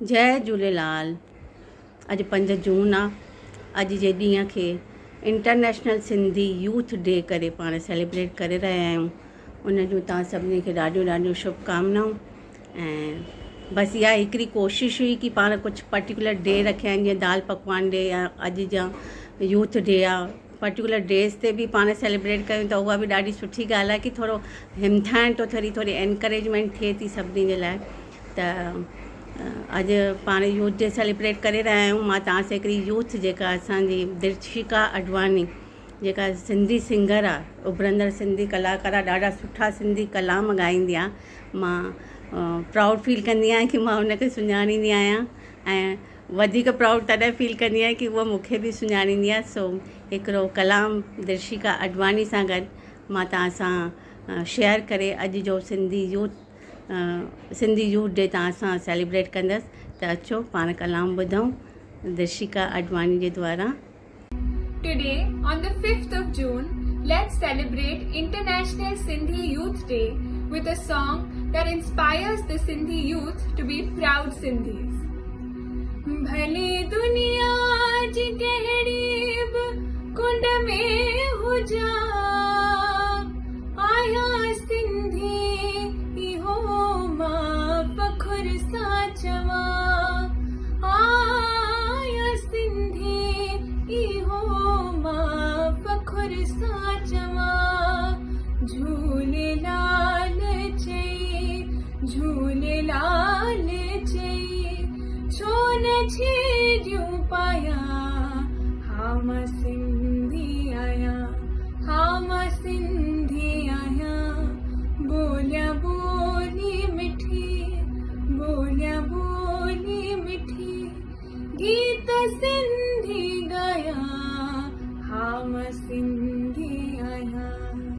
जय झूलेलाल। अॼु 5 जून आहे। अॼु जे ॾींहं खे इंटरनेशनल सिंधी यूथ डे करे पाण सेलिब्रेट करे रहिया आहियूं। उन जूं तव्हां सभिनी खे ॾाढियूं ॾाढियूं शुभकामनाऊं। ऐं बसि इहा हिकिड़ी कोशिशि हुई कि पाण कुझु पर्टिकुलर डे रखिया आहिनि, जीअं दाल पकवान डे या अॼु जा यूथ डे आहे। पर्टिकुलर डेज़ ते बि पाण सेलिब्रेट कयूं त उहा बि ॾाढी सुठी ॻाल्हि आहे कि थोरो हिमथाइण थो, थोरी एनकरेजमेंट थिए थी सभिनी जे लाइ। त अॼु पाण यूथ डे सेलिब्रेट करे रहिया आहियूं। मां तव्हां सां हिकिड़ी यूथ जेका असांजी दर्शिका अडवानी, जेका सिंधी सिंगर आहे, उभरंदड़ सिंधी कलाकार आहे, ॾाढा सुठा सिंधी कलाम ॻाईंदी आहे। मां प्राउड फील कंदी आहियां कि मां हुनखे सुञाणींदी आहियां ऐं वधीक प्राउड तॾहिं फील कंदी आहियां कि उहा मूंखे बि सुञाणींदी आहे। सो हिकिड़ो कलाम दर्शिका अडवानी सां गॾु मां तव्हां सां शेयर करे अॼु जो सिंधी यूथ डे तव्हां सां सेलिब्रेट कंदसि। त अचो पाण कलाम ॿुधूं दर्शिका अडवानी जे द्वारा। Today, on the 5th of June, let's celebrate International Sindhi Youth Day with a song that inspires the Sindhi youth to be proud Sindhis. भले दुनिया जी कहिड़ी बि कुंड में हुजा, आया सिंधी इहो मां फ़ख़ुर सां चवां, आया सिंधी इहो मां फ़ख़ुर सां चवां। झूलेलाल चई, झूलेलाल चई, छो न छेड़ियूं पाया, हा मां सिंधी आहियां, हा मां सिंधी आहियां। बोलिया बोली मिठी, बोलिया बोली मिठी, गीत सिंधी गाया, हा मां सिंधी आहियां।